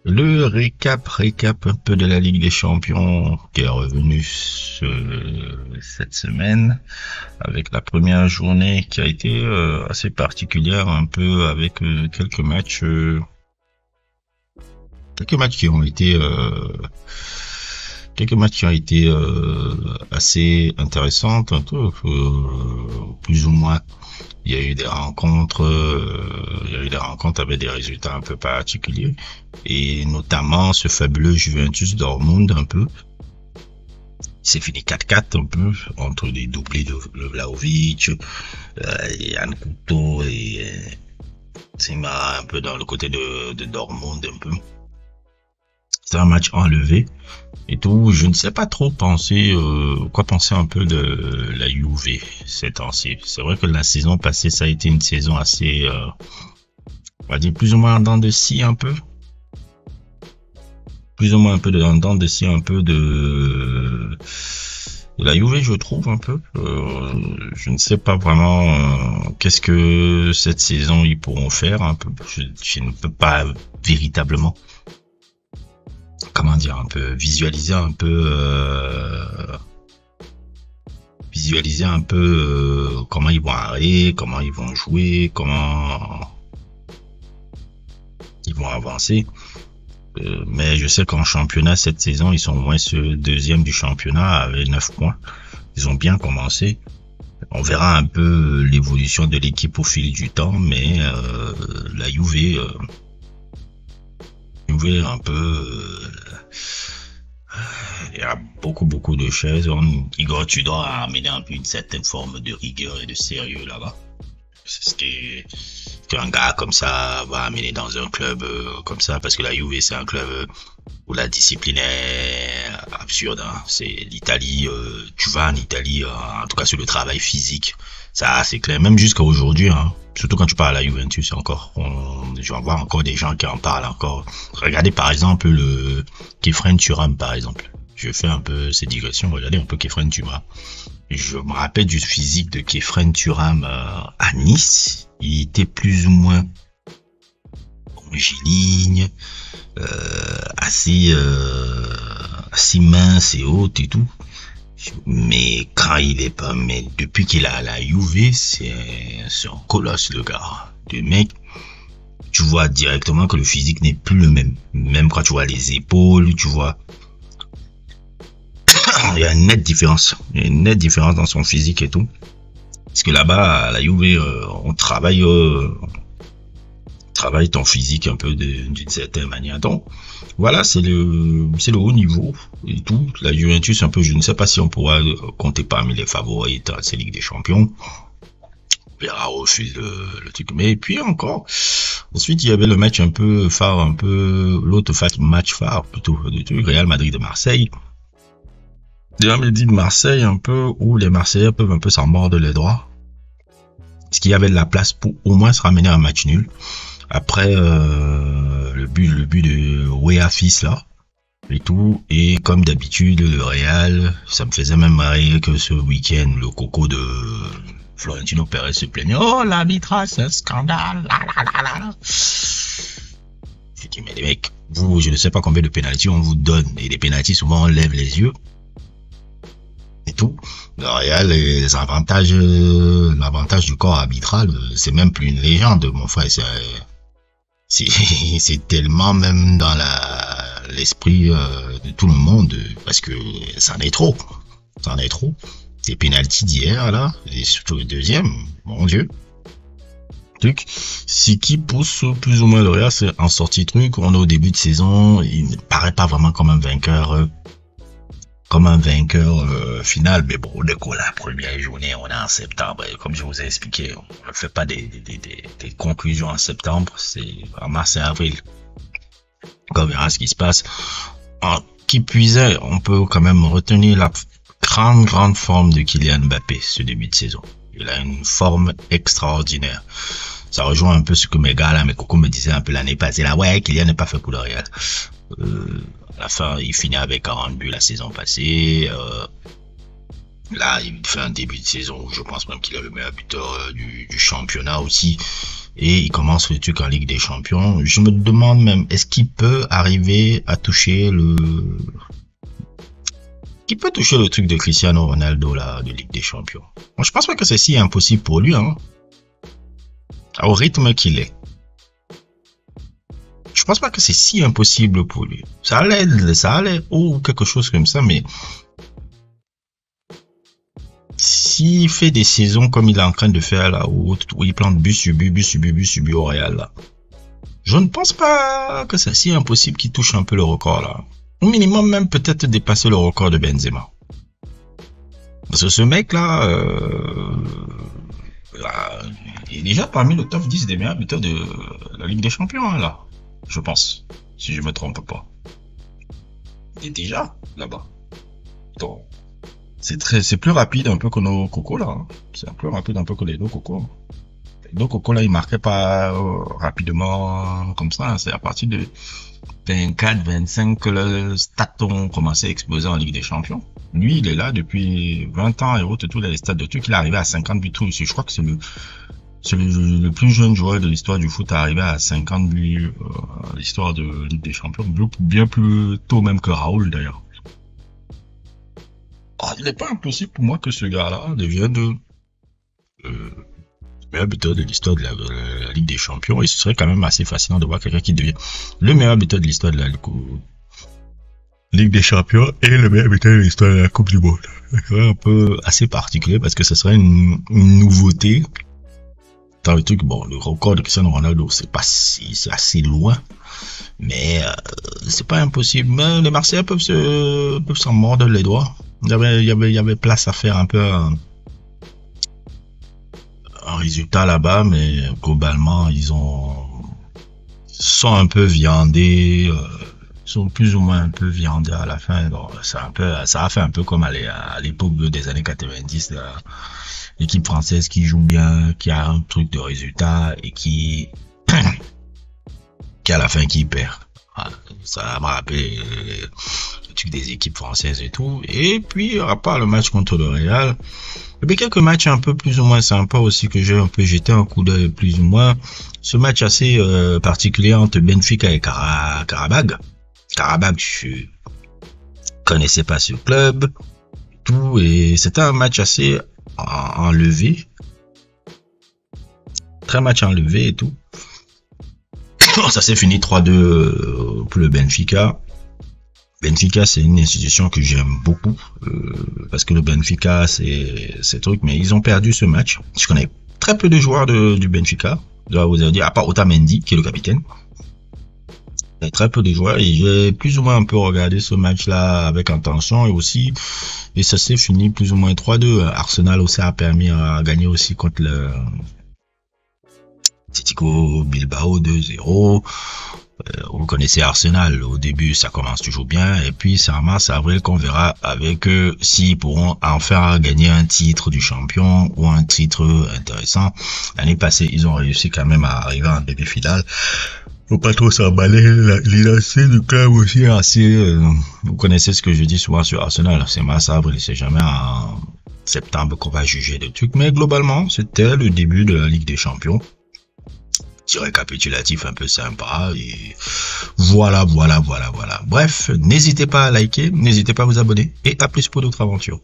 Le récap un peu de la Ligue des Champions qui est revenu cette semaine avec la première journée qui a été assez particulière un peu avec quelques matchs qui ont été assez intéressants un peu plus ou moins. Il y a eu des rencontres avec des résultats un peu particuliers, et notamment ce fabuleux Juventus Dortmund un peu. C'est fini 4-4 un peu, entre des doublés de Vlahovic, Yann Couto et Sima un peu dans le côté de Dortmund un peu. C'est un match enlevé et tout. Je ne sais pas trop quoi penser un peu de la Juve ces temps-ci. C'est vrai que la saison passée, ça a été une saison assez, on va dire plus ou moins en dents de scie un peu. Plus ou moins un peu de en dents de scie un peu de la Juve, je trouve un peu. Je ne sais pas vraiment qu'est-ce que cette saison ils pourront faire un peu. Je ne peux pas véritablement, comment dire, un peu visualiser un peu comment ils vont aller, comment ils vont jouer, comment ils vont avancer. Mais je sais qu'en championnat cette saison, ils sont au moins deuxième du championnat avec 9 points. Ils ont bien commencé. On verra un peu l'évolution de l'équipe au fil du temps, mais la Juve un peu il y a beaucoup de choses. Igor, tu dois amener un peu une certaine forme de rigueur et de sérieux là-bas. C'est qu'un gars comme ça va amener dans un club comme ça, parce que la Juve c'est un club où la discipline est absurde, hein. C'est l'Italie, tu vas en Italie, en tout cas sur le travail physique, ça c'est clair, même jusqu'à aujourd'hui, hein. Surtout quand tu parles à la Juventus, je vais voir encore des gens qui en parlent encore. Regardez par exemple le Khéphren Thuram par exemple. Je fais un peu ces digressions, regardez un peu Khéphren Thuram. Je me rappelle du physique de Khéphren Thuram à Nice. Il était plus ou moins longiligne, assez mince et haute et tout. Mais quand il est pas, mais depuis qu'il a la Juve, c'est un colosse le gars. Le mec, tu vois directement que le physique n'est plus le même. Même quand tu vois les épaules, tu vois. Il y a une nette différence. Il y a une nette différence dans son physique et tout. Parce que là-bas, à la Juve, on travaille ton physique un peu d'une certaine manière. Donc, voilà, c'est le haut niveau et tout. La Juventus, un peu, je ne sais pas si on pourra compter parmi les favoris dans cette Ligue des Champions. On verra au fil le truc. Mais puis encore, ensuite, il y avait le match un peu phare, l'autre match phare, plutôt, du truc, Real Madrid de Marseille. Déjà, me dit de Marseille, un peu, où les Marseillais peuvent un peu s'en mordre les doigts. Parce qu'il y avait de la place pour au moins se ramener à un match nul. Après, le but de Wea Fils, là, et tout. Et comme d'habitude, le Real, ça me faisait même marrer que ce week-end, le coco de Florentino Pérez se plaignait. Oh, l'arbitrage, c'est un scandale. Je dis, mais les mecs, vous, je ne sais pas combien de pénaltys on vous donne. Et les pénaltys, souvent, on lève les yeux. Et tout. Le Real, l'avantage du corps arbitral, c'est même plus une légende, mon frère. C'est tellement même dans l'esprit de tout le monde, parce que c'en est trop. Ces pénaltys d'hier, là, et surtout le deuxième, mon Dieu. Truc, c'est qui pousse plus ou moins le Real, c'est en sortie truc. On est au début de saison, il ne paraît pas vraiment comme un vainqueur. Final, mais bon, dès qu'on la première journée, on est en septembre, et comme je vous ai expliqué, on ne fait pas des conclusions en septembre, c'est en mars et avril qu'on verra ce qui se passe. Qui puisait, on peut quand même retenir la grande forme de Kylian Mbappé ce début de saison. Il a une forme extraordinaire. Ça rejoint un peu ce que mes cocos me disaient un peu l'année passée là, ouais, Kylian n'est pas fait pour le Real. À la fin, il finit avec 40 buts la saison passée. Là, il fait un début de saison où je pense même qu'il est le meilleur buteur du championnat aussi. Et il commence le truc en Ligue des Champions. Je me demande même, est-ce qu'il peut arriver à toucher qui peut toucher le truc de Cristiano Ronaldo, là, de Ligue des Champions? Moi, je pense pas que c'est si impossible pour lui, hein. Au rythme qu'il est. Je pense pas que c'est si impossible pour lui. Ça allait, ou quelque chose comme ça, mais s'il fait des saisons comme il est en train de faire là, où il plante but sur but au Real là, je ne pense pas que c'est si impossible qu'il touche un peu le record là. Au minimum même peut-être dépasser le record de Benzema. Parce que ce mec là, il est déjà parmi le top 10 des meilleurs buteurs de la Ligue des Champions hein, là. Je pense, si je me trompe pas. Il est déjà là-bas. Donc, c'est plus rapide un peu que nos cocos là. Hein. C'est plus rapide un peu que les deux cocos. Les deux cocos là, ils marquaient pas rapidement comme ça. Hein. C'est à partir de 24, 25 que le stats ont commencé à exploser en Ligue des Champions. Lui, il est là depuis 20 ans et autres, tous les stats de trucs. Il est arrivé à 50 buts. Je crois que c'est le plus jeune joueur de l'histoire du foot à arriver à 50 buts à l'histoire de Ligue des Champions. Bien plus tôt même que Raoul d'ailleurs. Il n'est pas impossible pour moi que ce gars-là devienne le meilleur buteur de l'histoire de la Ligue des Champions. Et ce serait quand même assez fascinant de voir quelqu'un qui devient le meilleur buteur de l'histoire de la Ligue des Champions et le meilleur buteur de l'histoire de la Coupe du Monde. C'est un peu assez particulier parce que ce serait une nouveauté. Dans le truc, bon, le record de Cristiano Ronaldo, c'est assez loin. Mais c'est pas impossible. Mais les Marseillais peuvent s'en mordre les doigts. Il y avait place à faire un peu un résultat là-bas, mais globalement ils sont un peu viandés, sont plus ou moins un peu viandés à la fin. Donc ça a fait un peu comme à l'époque des années 90, l'équipe française qui joue bien, qui a un truc de résultat et qui à la fin qui perd. Ça m'a rappelé le truc des équipes françaises et tout. Et puis, à part le match contre le Real, il y avait quelques matchs un peu plus ou moins sympas aussi que j'ai un peu jeté un coup d'œil plus ou moins. Ce match assez particulier entre Benfica et Karabag. Karabag, je connaissais pas ce club, tout, et c'était un match assez enlevé. Très match enlevé et tout. Ça s'est fini 3-2 pour le Benfica. Benfica, c'est une institution que j'aime beaucoup parce que le Benfica, c'est truc, mais ils ont perdu ce match. Je connais très peu de joueurs du Benfica. Je dois vous dire, à part Otamendi, qui est le capitaine. Il y a très peu de joueurs et j'ai plus ou moins un peu regardé ce match-là avec attention et ça s'est fini plus ou moins 3-2. Arsenal aussi a permis à gagner aussi contre le Atletico Bilbao 2-0. Vous connaissez Arsenal, au début ça commence toujours bien et puis c'est en mars-avril qu'on verra avec eux s'ils pourront enfin gagner un titre du champion ou un titre intéressant. L'année passée ils ont réussi quand même à arriver en demi-finale. Faut pas trop s'emballer, l'identité du club aussi assez, vous connaissez ce que je dis souvent sur Arsenal, c'est mars-avril, c'est jamais en septembre qu'on va juger des trucs, mais globalement c'était le début de la Ligue des Champions. Petit récapitulatif un peu sympa et voilà. Bref, n'hésitez pas à liker, n'hésitez pas à vous abonner et à plus pour d'autres aventures.